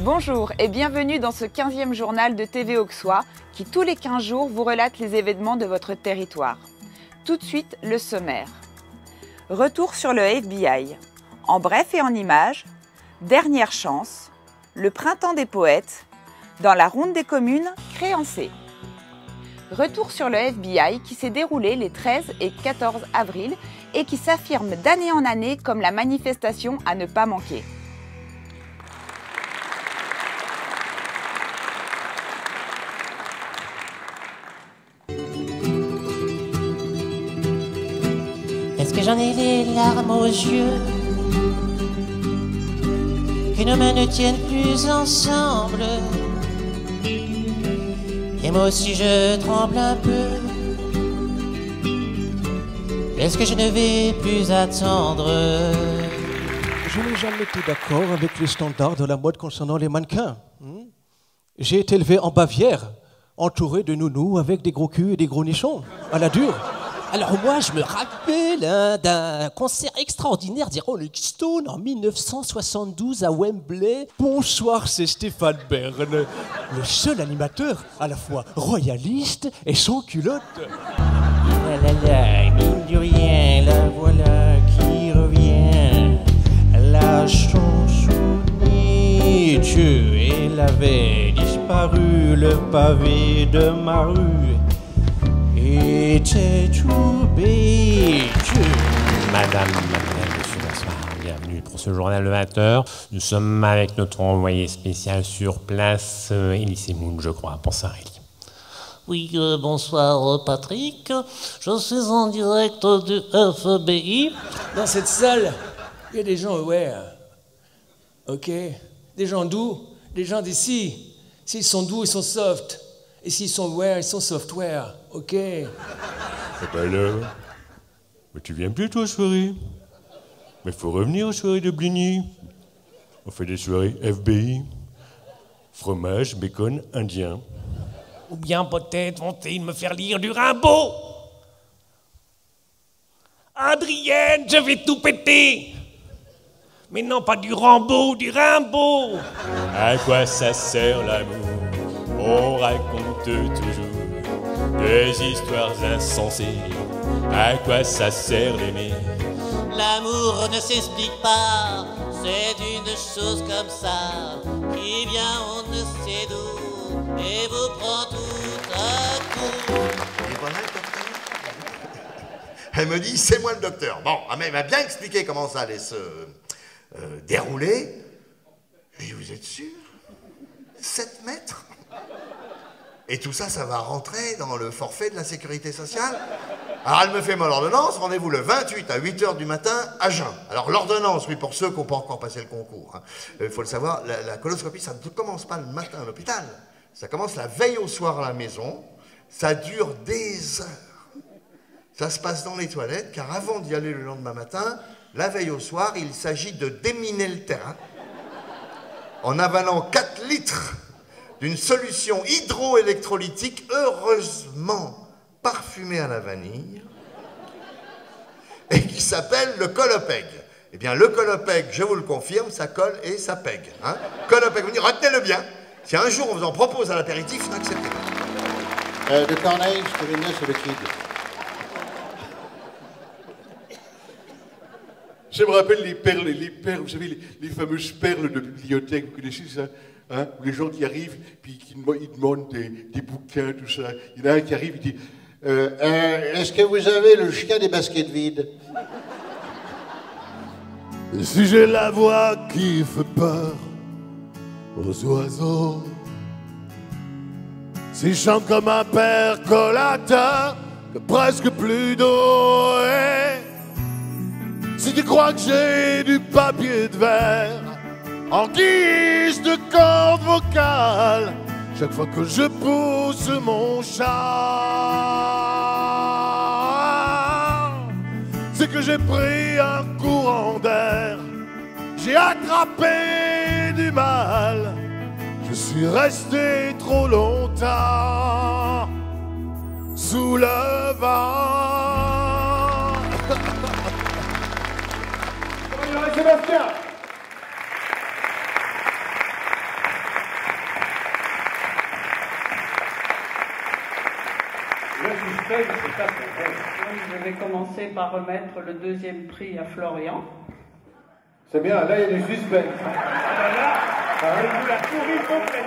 Bonjour et bienvenue dans ce 15e journal de TV Auxois qui tous les 15 jours vous relate les événements de votre territoire. Tout de suite, le sommaire. Retour sur le FBI. En bref et en images, dernière chance, le printemps des poètes, dans la ronde des communes créancées. Retour sur le FBI qui s'est déroulé les 13 et 14 avril et qui s'affirme d'année en année comme la manifestation à ne pas manquer. Est-ce que j'en ai les larmes aux yeux? Que nos mains ne tiennent plus ensemble. Et moi aussi je tremble un peu. Est-ce que je ne vais plus attendre? Je n'ai jamais été d'accord avec les standards de la mode concernant les mannequins. J'ai été élevé en Bavière, entouré de nounous avec des gros culs et des gros nichons, à la dure. Alors moi, je me rappelle d'un concert extraordinaire des Rolling Stones en 1972 à Wembley. Bonsoir, c'est Stéphane Bern, le seul animateur à la fois royaliste et sans culotte. La la la, mine de rien, la voilà qui revient. La chansonnette, elle avait disparu, le pavé de ma rue était tout bête. Madame, monsieur, bonsoir, bienvenue pour ce journal de 20h. Nous sommes avec notre envoyé spécial sur place, Elie Semoun, je crois. Bonsoir, Elie. Oui, bonsoir Patrick. Je suis en direct du FBI. Dans cette salle, il y a des gens aware. Ok? Des gens doux, des gens d'ici. S'ils sont doux, ils sont soft. Et s'ils sont aware, ils sont software. Ok? Et alors? Mais tu viens plus, toi, soirée? Mais faut revenir aux soirées de Bligny. On fait des soirées FBI. Fromage, bacon, indien. Ou bien peut-être vont-ils me faire lire du Rimbaud? Adrienne, je vais tout péter! Mais non, pas du Rambo, du Rimbaud! À quoi ça sert l'amour? On raconte toujours des histoires insensées. À quoi ça sert d'aimer? L'amour ne s'explique pas, c'est une chose comme ça qui vient on ne sait d'où et vous prend tout à coup. Et voilà le docteur. Elle me dit, c'est moi le docteur. Bon, mais elle m'a bien expliqué comment ça allait se dérouler. Je lui dis, vous êtes sûr? 7 mètres? Et tout ça, ça va rentrer dans le forfait de la sécurité sociale? Alors elle me fait mon ordonnance, rendez-vous le 28 à 8h du matin à Jeun. Alors l'ordonnance, oui, pour ceux qui n'ont pas encore passé le concours, il faut le savoir, la coloscopie, ça ne commence pas le matin à l'hôpital. Ça commence la veille au soir à la maison, ça dure des heures. Ça se passe dans les toilettes, car avant d'y aller le lendemain matin, la veille au soir, il s'agit de déminer le terrain en avalant 4 litres d'une solution hydroélectrolytique heureusement parfumée à la vanille et qui s'appelle le Colopeg. Eh bien, le Colopeg, je vous le confirme, ça colle et ça pègue. Hein. Colopeg, retenez-le bien. Si un jour on vous en propose à l'apéritif, n'acceptez pas. De Corneille, je te venais sur le kid. Je me rappelle les perles, vous savez, les fameuses perles de bibliothèque, vous connaissez ça? Hein, où les gens qui arrivent, puis ils demandent des bouquins, tout ça. Il y en a un qui arrive, il dit est-ce que vous avez le chien des baskets vides? si j'ai la voix qui fait peur aux oiseaux, si je chante comme un percolateur, que presque plus d'eau, et si tu crois que j'ai du papier de verre en guise de corde vocale, chaque fois que je pousse mon chat, c'est que j'ai pris un courant d'air, j'ai attrapé du mal, je suis resté trop longtemps sous le vent. Sébastien. suspense est à fond. Donc, je vais commencer par remettre le deuxième prix à Florian. C'est bien, là il y a du suspense. Vous la pourrie complète.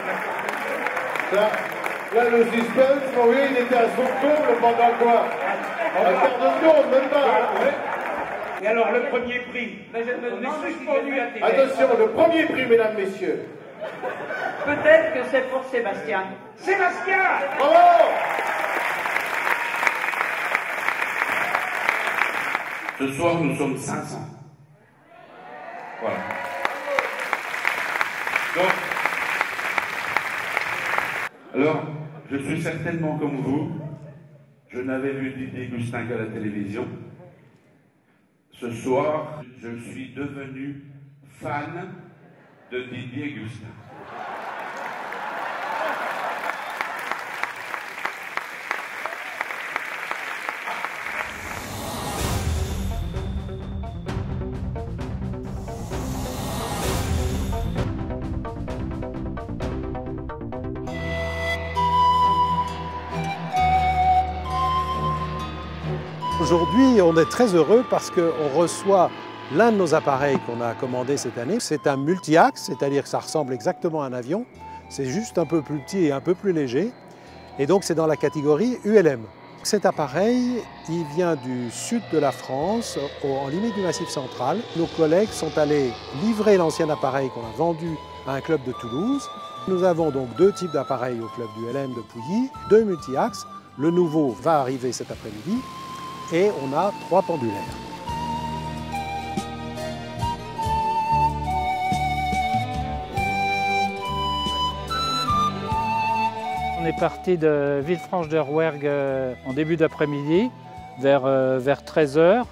Ça, là le suspense, vous voyez, il était à son comble pendant quoi? Un quart de seconde, même pas. Et alors le premier prix, je me suis suspendu à tes Attention, le premier prix, mesdames, messieurs. Peut-être que c'est pour Sébastien. Sébastien! Bravo! Ce soir, nous sommes 500. Voilà. Donc, alors, je suis certainement comme vous. Je n'avais vu Didier Gustin qu'à la télévision. Ce soir, je suis devenu fan de Didier Gustin. Aujourd'hui, on est très heureux parce qu'on reçoit l'un de nos appareils qu'on a commandé cette année. C'est un multi-axe, c'est-à-dire que ça ressemble exactement à un avion. C'est juste un peu plus petit et un peu plus léger. Et donc c'est dans la catégorie ULM. Cet appareil, il vient du sud de la France, en limite du Massif central. Nos collègues sont allés livrer l'ancien appareil qu'on a vendu à un club de Toulouse. Nous avons donc deux types d'appareils au club du ULM de Pouilly, deux multi-axes. Le nouveau va arriver cet après-midi. Et on a 3 pendulaires. On est parti de Villefranche-de-Rouergue en début d'après-midi, vers 13 h.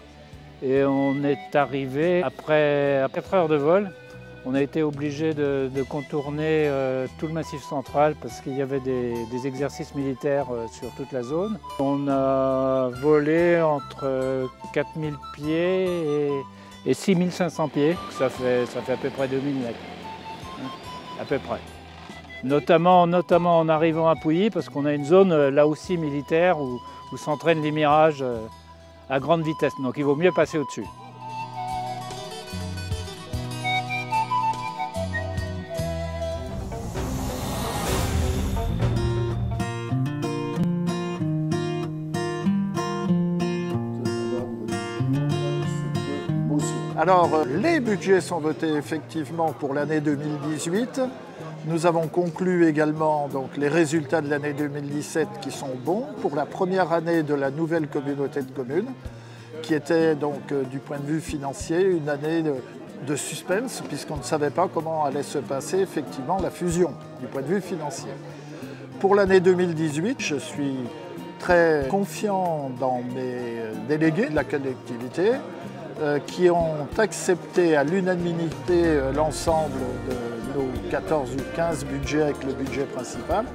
Et on est arrivé après 4 heures de vol. On a été obligé de contourner tout le Massif central parce qu'il y avait des exercices militaires sur toute la zone. On a volé entre 4000 pieds et 6500 pieds. Ça fait à peu près 2000 mètres, à peu près. Notamment en arrivant à Pouilly parce qu'on a une zone là aussi militaire où s'entraînent les mirages à grande vitesse. Donc il vaut mieux passer au-dessus. Alors, les budgets sont votés effectivement pour l'année 2018. Nous avons conclu également donc, les résultats de l'année 2017 qui sont bons pour la première année de la nouvelle communauté de communes, qui était donc du point de vue financier une année de suspense puisqu'on ne savait pas comment allait se passer effectivement la fusion du point de vue financier. Pour l'année 2018, je suis très confiant dans mes délégués de la collectivité qui ont accepté à l'unanimité l'ensemble de nos 14 ou 15 budgets avec le budget principal,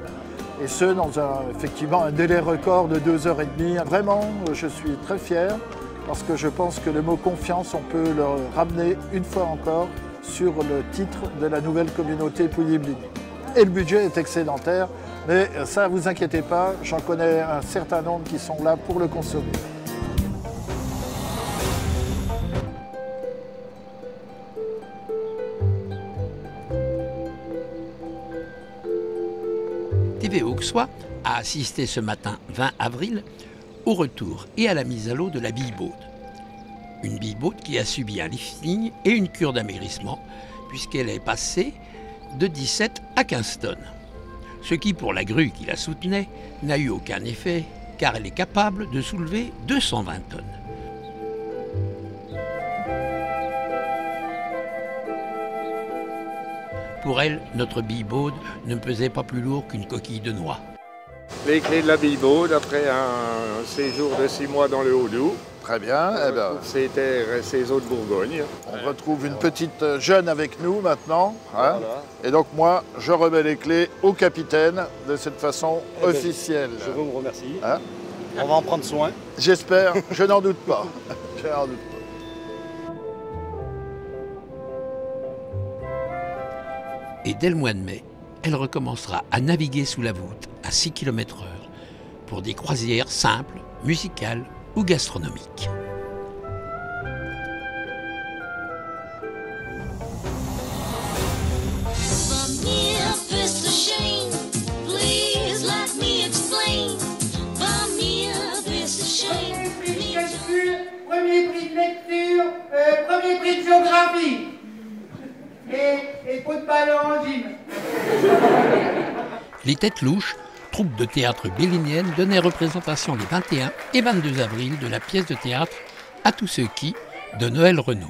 et ce dans effectivement un délai record de 2 h 30. Vraiment, je suis très fier parce que je pense que le mot confiance, on peut le ramener une fois encore sur le titre de la nouvelle communauté Pouilly-Bligny. Et le budget est excédentaire, mais ça, vous inquiétez pas, j'en connais un certain nombre qui sont là pour le consommer. TV Auxois a assisté ce matin 20 avril au retour et à la mise à l'eau de la Bille-Baude. Une Bille-Baude qui a subi un lifting et une cure d'amaigrissement puisqu'elle est passée de 17 à 15 tonnes. Ce qui, pour la grue qui la soutenait, n'a eu aucun effet car elle est capable de soulever 220 tonnes. Pour elle, notre Bille-Baude ne pesait pas plus lourd qu'une coquille de noix. Les clés de la Bille-Baude après un séjour de 6 mois dans le Haut-Doubs. Très bien. Ces terres et ces eaux de Bourgogne. On retrouve une petite jeune avec nous maintenant. Hein, voilà. Et donc moi, je remets les clés au capitaine de cette façon officielle. Je vous remercie. Hein, on va en prendre soin. J'espère, je n'en doute pas. Je n'en doute pas. Et dès le mois de mai, elle recommencera à naviguer sous la voûte à 6 km/h pour des croisières simples musicale ou gastronomique. Premier prix de lecture, premier prix de géographie et pot de ballon en gym. Les Têtes Louches, troupe de théâtre bélinienne, donnait représentation les 21 et 22 avril de la pièce de théâtre À tous ceux qui, de Noël Renaud,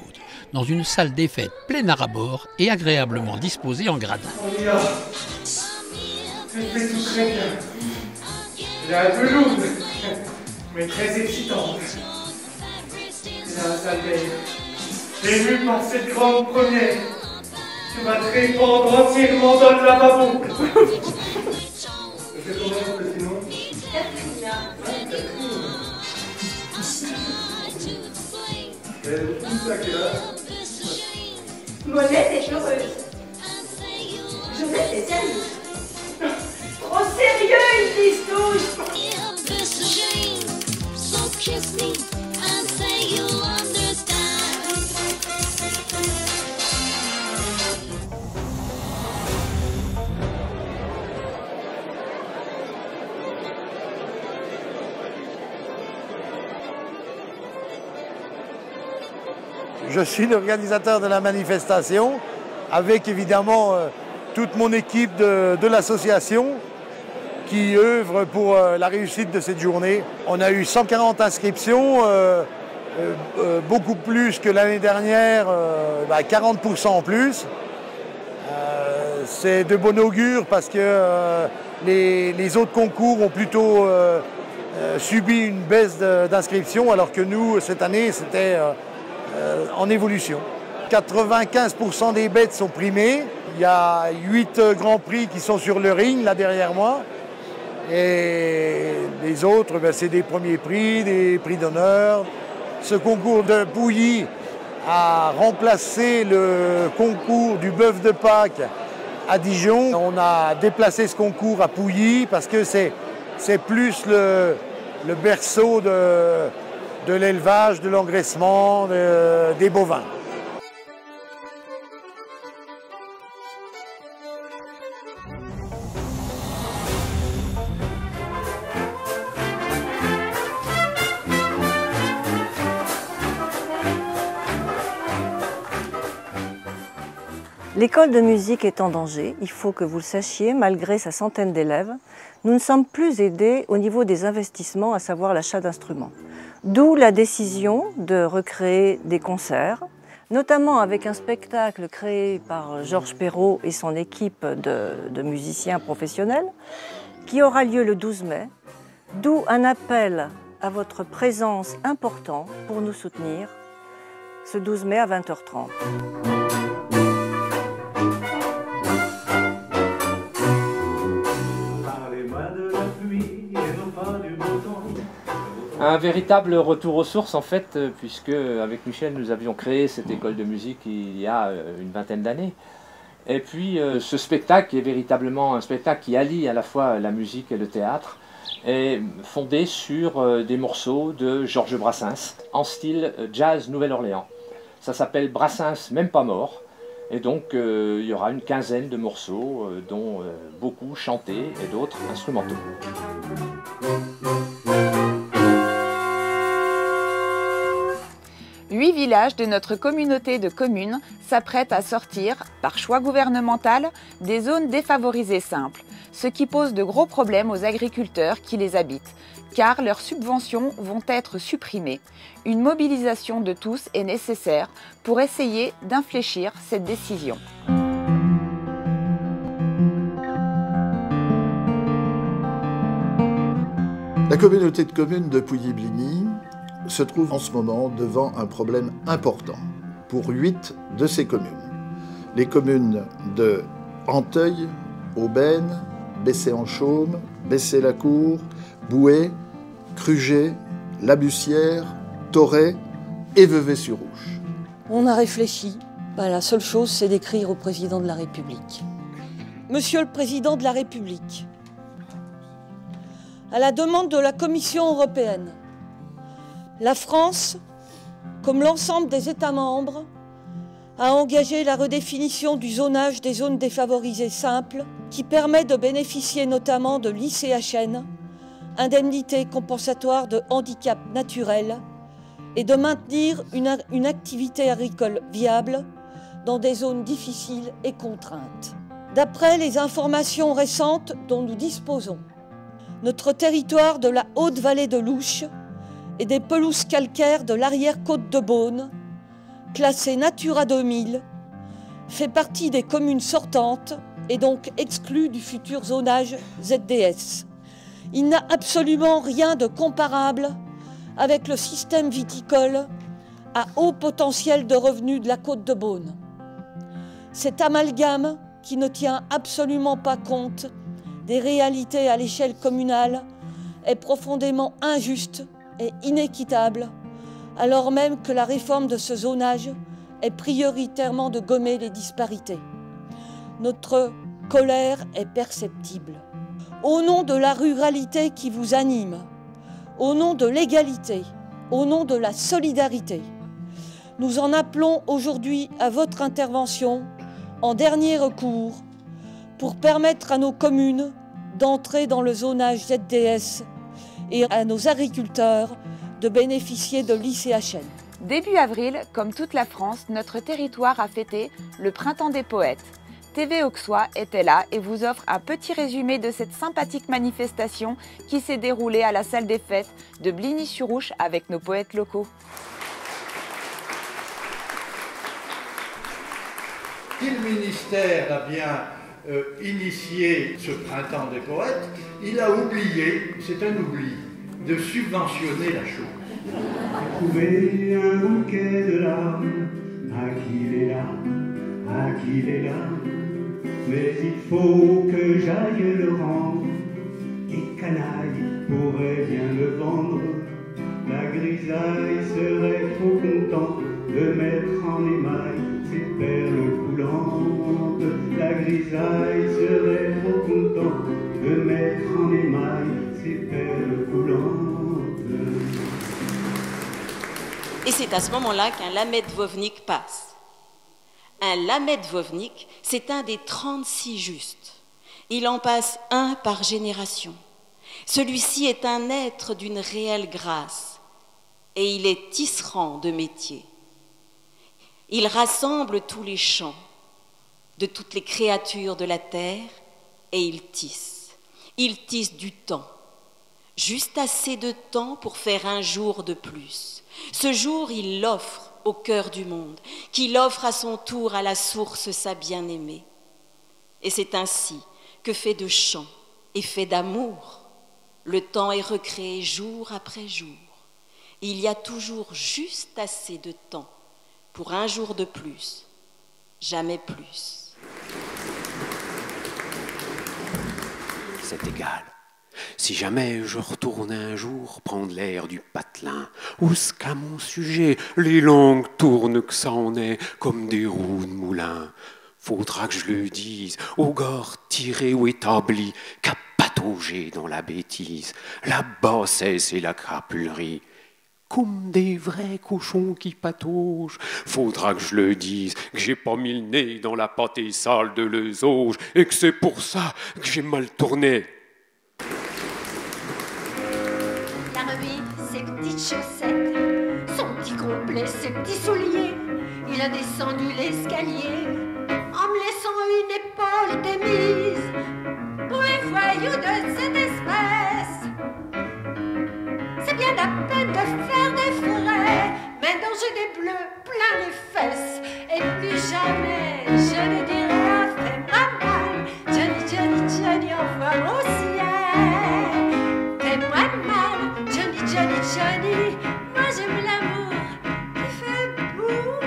dans une salle des fêtes pleine à ras-bord et agréablement disposée en gradins. On y va. Je fais tout très bien. Elle est un peu lourde, mais très excitante. C'est la salle d'air. Ému par cette grande première, tu vas te répandre entièrement dans le lavabo. C'est combien le petit nom? Catherine. Elle est tout ça qu'elle a. Monette est heureuse. Jeannette est sérieuse. Trop sérieux, ils disent tous. Je suis l'organisateur de la manifestation, avec évidemment toute mon équipe de l'association qui œuvre pour la réussite de cette journée. On a eu 140 inscriptions, beaucoup plus que l'année dernière, 40% en plus. C'est de bon augure parce que les autres concours ont plutôt subi une baisse d'inscription, alors que nous, cette année, c'était en évolution. 95% des bêtes sont primées. Il y a 8 grands prix qui sont sur le ring, là derrière moi. Et les autres, c'est des premiers prix, des prix d'honneur. Ce concours de Pouilly a remplacé le concours du bœuf de Pâques à Dijon. On a déplacé ce concours à Pouilly parce que c'est plus le berceau de l'élevage, de l'engraissement, des bovins. L'école de musique est en danger, il faut que vous le sachiez, malgré sa centaine d'élèves. Nous ne sommes plus aidés au niveau des investissements, à savoir l'achat d'instruments. D'où la décision de recréer des concerts, notamment avec un spectacle créé par Georges Perrault et son équipe de musiciens professionnels, qui aura lieu le 12 mai, d'où un appel à votre présence important pour nous soutenir ce 12 mai à 20h30. Un véritable retour aux sources en fait, puisque avec Michel nous avions créé cette école de musique il y a une vingtaine d'années. Et puis ce spectacle est véritablement un spectacle qui allie à la fois la musique et le théâtre, est fondé sur des morceaux de Georges Brassens en style jazz Nouvelle-Orléans. Ça s'appelle Brassens même pas mort. Et donc il y aura une quinzaine de morceaux, dont beaucoup chantés et d'autres instrumentaux. Huit villages de notre communauté de communes s'apprêtent à sortir, par choix gouvernemental, des zones défavorisées simples, ce qui pose de gros problèmes aux agriculteurs qui les habitent, car leurs subventions vont être supprimées. Une mobilisation de tous est nécessaire pour essayer d'infléchir cette décision. La communauté de communes de Pouilly-Bligny se trouve en ce moment devant un problème important pour 8 de ces communes. Les communes de Anteuil, Aubaine, Bessay-en-Chaume, Bessay-la-Cour, Boué, Crugé, La Bussière, Torray et Vevey-sur-Ouche. On a réfléchi. La seule chose, c'est d'écrire au président de la République. Monsieur le président de la République, à la demande de la Commission européenne, La France, comme l'ensemble des États membres, a engagé la redéfinition du zonage des zones défavorisées simples qui permet de bénéficier notamment de l'ICHN, indemnité compensatoire de handicap naturel, et de maintenir une activité agricole viable dans des zones difficiles et contraintes. D'après les informations récentes dont nous disposons, notre territoire de la haute vallée de l'Ouche et des pelouses calcaires de l'arrière-côte de Beaune, classé Natura 2000, fait partie des communes sortantes et donc exclu du futur zonage ZDS. Il n'a absolument rien de comparable avec le système viticole à haut potentiel de revenus de la côte de Beaune. Cet amalgame, qui ne tient absolument pas compte des réalités à l'échelle communale, est profondément injuste et inéquitable, alors même que la réforme de ce zonage est prioritairement de gommer les disparités. Notre colère est perceptible. Au nom de la ruralité qui vous anime, au nom de l'égalité, au nom de la solidarité, nous en appelons aujourd'hui à votre intervention en dernier recours pour permettre à nos communes d'entrer dans le zonage ZDS et à nos agriculteurs de bénéficier de l'ICHN. Début avril, comme toute la France, notre territoire a fêté le Printemps des poètes. TV Auxois était là et vous offre un petit résumé de cette sympathique manifestation qui s'est déroulée à la salle des fêtes de Bligny-sur-Ouche avec nos poètes locaux. Si le ministère a bien initié ce Printemps des poètes, il a oublié, c'est un oubli, de subventionner la chose. Trouver un bouquet de larmes, à qui les larmes, à qui les larmes, mais il faut que j'aille le rendre, et canaille pourrait bien le vendre, la grisaille serait trop content de mettre en émail ses perles coulantes, la grisaille serait trop content de mettre en émail ses perles coulantes. Et c'est à ce moment-là qu'un Lamed-Vovnik passe. Un Lamed-Vovnik, c'est un des 36 justes. Il en passe un par génération. Celui-ci est un être d'une réelle grâce et il est tisserand de métier. Il rassemble tous les chants de toutes les créatures de la terre et il tisse. Il tisse du temps, juste assez de temps pour faire un jour de plus. Ce jour, il l'offre au cœur du monde, qu'il offre à son tour à la source sa bien-aimée. Et c'est ainsi que fait de chants et fait d'amour, le temps est recréé jour après jour. Il y a toujours juste assez de temps pour un jour de plus, jamais plus. C'est égal. Si jamais je retourne un jour prendre l'air du patelin, où ce qu'à mon sujet les langues tournent que ça en est comme des roues de moulin, faudra que je le dise au gars tiré ou établi qu'à patauger dans la bêtise, la bassesse et la crapulerie. Comme des vrais cochons qui pataugent. Faudra que je le dise, que j'ai pas mis le nez dans la pâtée sale de l'œsauge et que c'est pour ça que j'ai mal tourné. Il a remis ses petites chaussettes, son petit complet, ses petits souliers. Il a descendu l'escalier en me laissant une épaule démise pour les voyous de cette espèce. C'est bien la peine de faire des frais, maintenant j'ai des bleus plein les fesses. Et plus jamais je ne dirai à fais-moi mal. Johnny, Johnny, Johnny, envoie au ciel. Fais-moi mal, Johnny, Johnny, Johnny. Moi j'aime l'amour qui fait boum.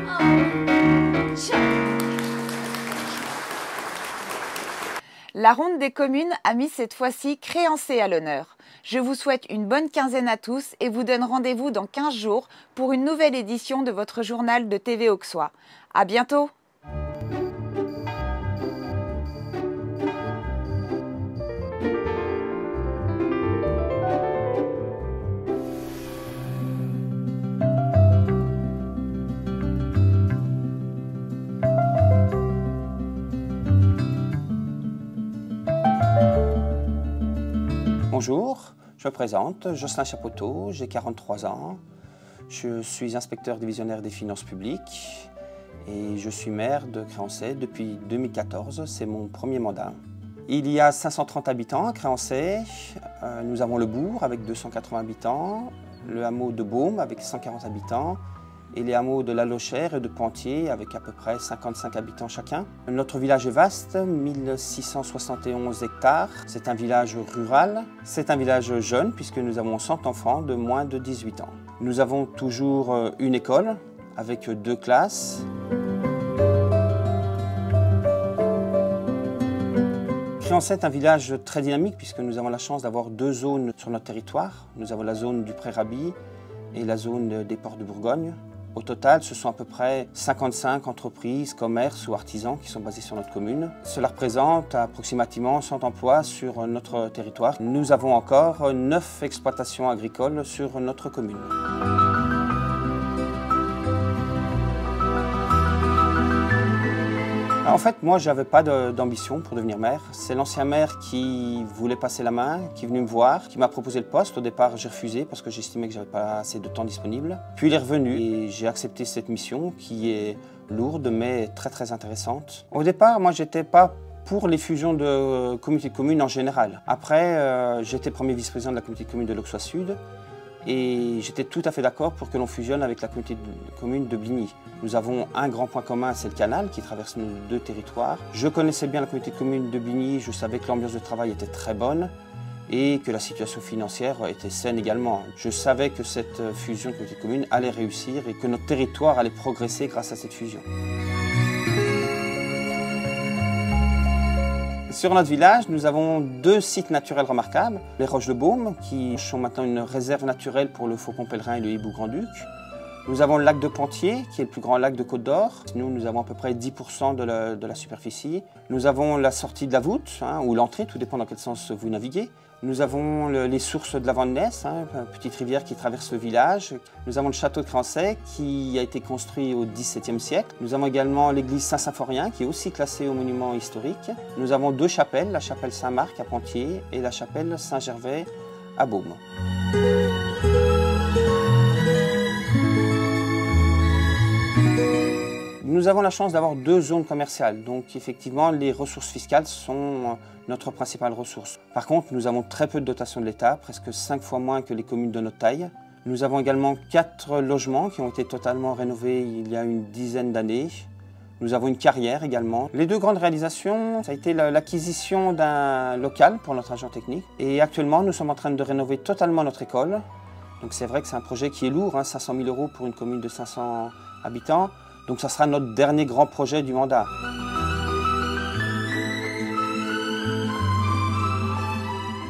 Oh, Johnny. La ronde des communes a mis cette fois-ci Créancé à l'honneur. Je vous souhaite une bonne quinzaine à tous et vous donne rendez-vous dans 15 jours pour une nouvelle édition de votre journal de TV Auxois. À bientôt! Bonjour, je me présente, Jocelyn Chapoteau, j'ai 43 ans. Je suis inspecteur divisionnaire des finances publiques et je suis maire de Créancey depuis 2014, c'est mon premier mandat. Il y a 530 habitants à Créancey, nous avons le bourg avec 280 habitants, le hameau de Baume avec 140 habitants et les hameaux de La Lochère et de Pentier avec à peu près 55 habitants chacun. Notre village est vaste, 1671 hectares, c'est un village rural, c'est un village jeune puisque nous avons 100 enfants de moins de 18 ans. Nous avons toujours une école avec 2 classes. Créancey est un village très dynamique puisque nous avons la chance d'avoir 2 zones sur notre territoire. Nous avons la zone du Pré-Raby et la zone des ports de Bourgogne. Au total, ce sont à peu près 55 entreprises, commerces ou artisans qui sont basés sur notre commune. Cela représente approximativement 100 emplois sur notre territoire. Nous avons encore 9 exploitations agricoles sur notre commune. En fait, moi, je n'avais pas d'ambition pour devenir maire. C'est l'ancien maire qui voulait passer la main, qui est venu me voir, qui m'a proposé le poste. Au départ, j'ai refusé parce que j'estimais que je n'avais pas assez de temps disponible. Puis il est revenu et j'ai accepté cette mission qui est lourde mais très très intéressante. Au départ, moi, je n'étais pas pour les fusions de communautés de communes en général. Après, j'étais premier vice-président de la communauté de communes de l'Auxois Sud. Et j'étais tout à fait d'accord pour que l'on fusionne avec la communauté de communes de Bligny. Nous avons un grand point commun, c'est le canal qui traverse nos 2 territoires. Je connaissais bien la communauté de communes de Bligny, je savais que l'ambiance de travail était très bonne et que la situation financière était saine également. Je savais que cette fusion de communautés de communes allait réussir et que notre territoire allait progresser grâce à cette fusion. Sur notre village, nous avons 2 sites naturels remarquables. Les Roches de Baume, qui sont maintenant une réserve naturelle pour le faucon pèlerin et le hibou grand-duc. Nous avons le lac de Pentier, qui est le plus grand lac de Côte-d'Or. Nous avons à peu près 10% de la superficie. Nous avons la sortie de la voûte, ou l'entrée, tout dépend dans quel sens vous naviguez. Nous avons les sources de la Vandenesse, une petite rivière qui traverse le village. Nous avons le château de Créancey qui a été construit au XVIIe siècle. Nous avons également l'église Saint-Symphorien qui est aussi classée au monument historique. Nous avons 2 chapelles, la chapelle Saint-Marc à Pentier et la chapelle Saint-Gervais à Baume. Nous avons la chance d'avoir 2 zones commerciales, donc effectivement les ressources fiscales sont notre principale ressource. Par contre, nous avons très peu de dotation de l'État, presque 5 fois moins que les communes de notre taille. Nous avons également 4 logements qui ont été totalement rénovés il y a une dizaine d'années. Nous avons une carrière également. Les 2 grandes réalisations, ça a été l'acquisition d'un local pour notre agent technique. Et actuellement, nous sommes en train de rénover totalement notre école. Donc c'est vrai que c'est un projet qui est lourd, 500 000 € pour une commune de 500 habitants. Donc ça sera notre dernier grand projet du mandat.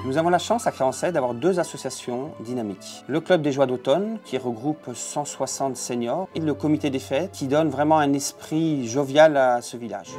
Nous avons la chance à Créancey d'avoir 2 associations dynamiques. Le Club des Joies d'Automne, qui regroupe 160 seniors, et le Comité des Fêtes, qui donne vraiment un esprit jovial à ce village.